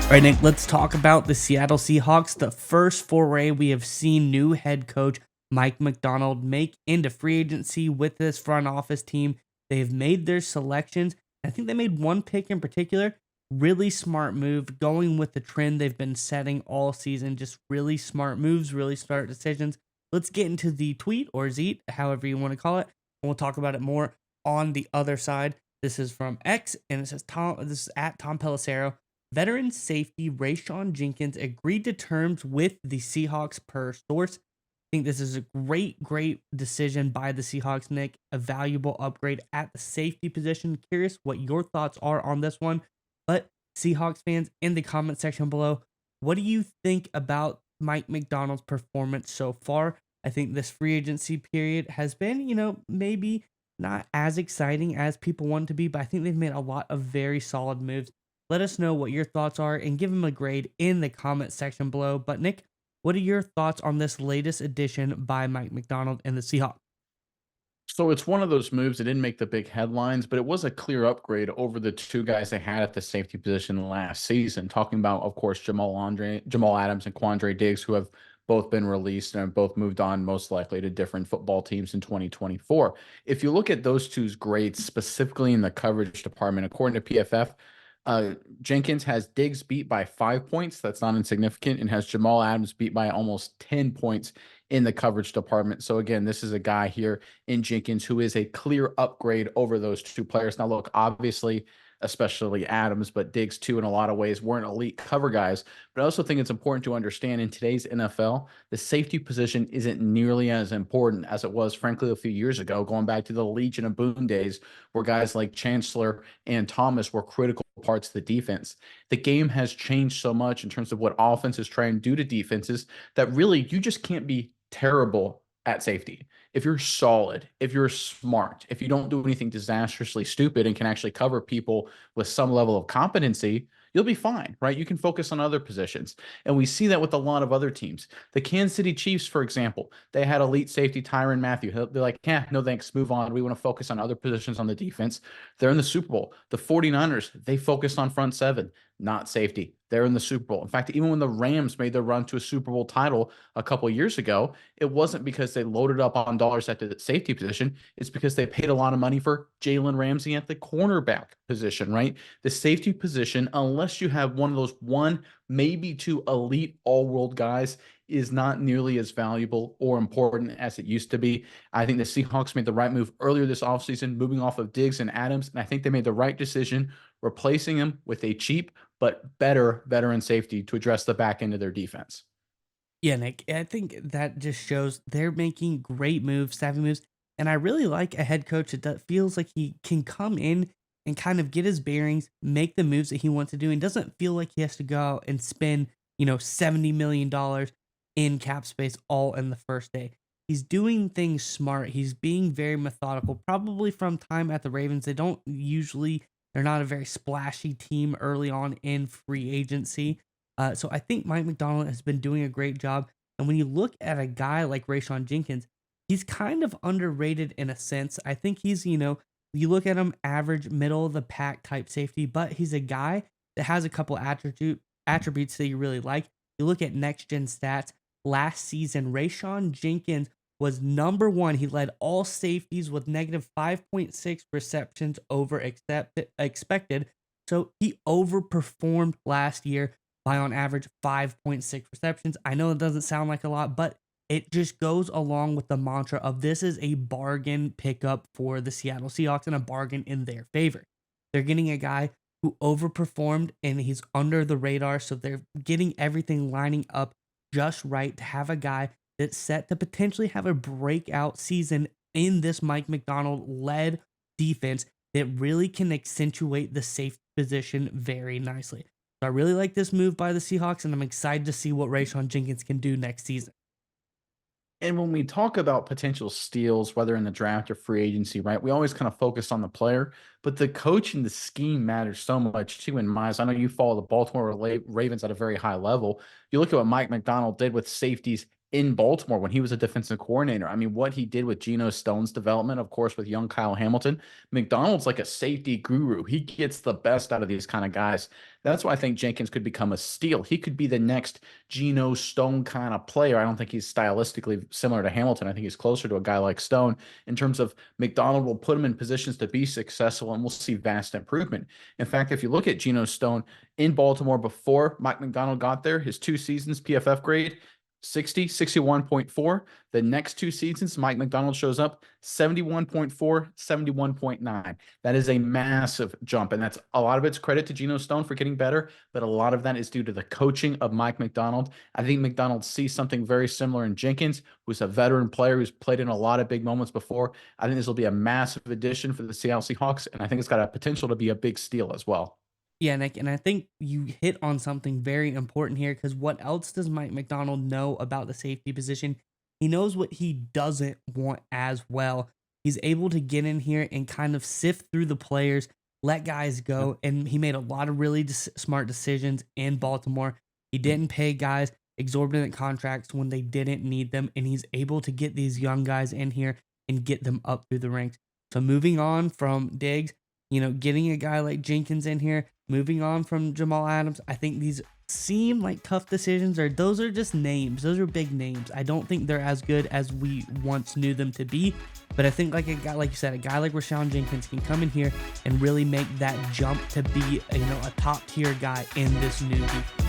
All right, Nick, let's talk about the Seattle Seahawks. The first foray we have seen new head coach Mike McDonald make into free agency with this front office team. They've made their selections. I think they made one pick in particular. Really smart move, going with the trend they've been setting all season. Just really smart moves, really smart decisions. Let's get into the tweet or zeet, however you want to call it, and we'll talk about it more on the other side. This is from X, and it says Tom. This is at Tom Pelissero. Veteran safety Rayshon Jenkins agreed to terms with the Seahawks per source. I think this is a great decision by the Seahawks, Nick. A valuable upgrade at the safety position. Curious what your thoughts are on this one. But Seahawks fans, in the comment section below, what do you think about Mike McDonald's performance so far? I think this free agency period has been, maybe not as exciting as people want it to be, but I think they've made a lot of very solid moves. Let us know what your thoughts are and give them a grade in the comment section below. But Nick, what are your thoughts on this latest addition by Mike McDonald and the Seahawks? So it's one of those moves that didn't make the big headlines, but it was a clear upgrade over the two guys they had at the safety position last season. Talking about, of course, Jamal Adams and Quandre Diggs, who have both been released and have both moved on, most likely to different football teams in 2024. If you look at those two's grades, specifically in the coverage department, according to PFF, Jenkins has Diggs beat by 5 points. That's not insignificant, and has Jamal Adams beat by almost 10 points in the coverage department. So again, this is a guy here in Jenkins who is a clear upgrade over those two players. Now, look, obviously, especially Adams, but Diggs too, in a lot of ways, weren't elite cover guys. But I also think it's important to understand in today's NFL, the safety position isn't nearly as important as it was, frankly, a few years ago, going back to the Legion of Boom days, where guys like Chancellor and Thomas were critical parts of the defense. The game has changed so much in terms of what offenses try and do to defenses that really you just can't be terrible at safety. If you're solid, if you're smart, if you don't do anything disastrously stupid and can actually cover people with some level of competency, you'll be fine, right? You can focus on other positions. And we see that with a lot of other teams. The Kansas City Chiefs, for example, they had elite safety Tyrann Mathieu. They're like, yeah, no thanks, move on. We want to focus on other positions on the defense. They're in the Super Bowl. The 49ers, they focused on front seven, not safety. They're in the Super Bowl. In fact, even when the Rams made their run to a Super Bowl title a couple of years ago, it wasn't because they loaded up on dollars at the safety position. It's because they paid a lot of money for Jalen Ramsey at the cornerback position, right? The safety position, unless you have one of those one, maybe two elite all-world guys, is not nearly as valuable or important as it used to be. I think the Seahawks made the right move earlier this offseason, moving off of Diggs and Adams, and I think they made the right decision replacing him with a cheap but better veteran safety to address the back end of their defense. Yeah, Nick, I think that just shows they're making great moves, savvy moves. And I really like a head coach that feels like he can come in and kind of get his bearings, make the moves that he wants to do, and doesn't feel like he has to go out and spend, $70 million in cap space all in the first day. He's doing things smart. He's being very methodical, probably from time at the Ravens. They're not a very splashy team early on in free agency. So I think Mike McDonald has been doing a great job. And when you look at a guy like Rayshon Jenkins, he's kind of underrated in a sense. I think you look at him average, middle of the pack type safety, but he's a guy that has a couple attributes that you really like. You look at next gen stats. Last season, Rayshon Jenkins was number one. He led all safeties with negative 5.6 receptions over expected. So he overperformed last year by on average 5.6 receptions. I know it doesn't sound like a lot, but it just goes along with the mantra of this is a bargain pickup for the Seattle Seahawks and a bargain in their favor. They're getting a guy who overperformed and he's under the radar, so they're getting everything lining up just right to have a guy that's set to potentially have a breakout season in this Mike McDonald led defense that really can accentuate the safety position very nicely. So I really like this move by the Seahawks, and I'm excited to see what Rayshon Jenkins can do next season. And when we talk about potential steals, whether in the draft or free agency, right, we always kind of focus on the player, but the coach and the scheme matters so much too. In my eyes, I know you follow the Baltimore Ravens at a very high level. You look at what Mike McDonald did with safeties in Baltimore when he was a defensive coordinator. I mean, what he did with Geno Stone's development, of course, with young Kyle Hamilton. McDonald's like a safety guru. He gets the best out of these kind of guys. That's why I think Jenkins could become a steal. He could be the next Geno Stone kind of player. I don't think he's stylistically similar to Hamilton. I think he's closer to a guy like Stone in terms of McDonald will put him in positions to be successful, and we'll see vast improvement. In fact, if you look at Geno Stone in Baltimore before Mike McDonald got there, his 2 seasons PFF grade 60, 61.4. The next 2 seasons, Mike McDonald shows up 71.4, 71.9. That is a massive jump. And that's a lot of it's credit to Geno Stone for getting better, but a lot of that is due to the coaching of Mike McDonald. I think McDonald sees something very similar in Jenkins, who's a veteran player who's played in a lot of big moments before. I think this will be a massive addition for the Seattle Seahawks, and I think it's got a potential to be a big steal as well. Yeah, Nick, and I think you hit on something very important here because what else does Mike McDonald know about the safety position? He knows what he doesn't want as well. He's able to get in here and kind of sift through the players, let guys go, and he made a lot of really smart decisions in Baltimore. He didn't pay guys exorbitant contracts when they didn't need them, and he's able to get these young guys in here and get them up through the ranks. So moving on from Diggs, getting a guy like Jenkins in here, moving on from Jamal Adams, I think these seem like tough decisions, or those are just names. Those are big names. I don't think they're as good as we once knew them to be, but I think like a guy, like you said, a guy like Rashawn Jenkins can come in here and really make that jump to be, a top tier guy in this new defense.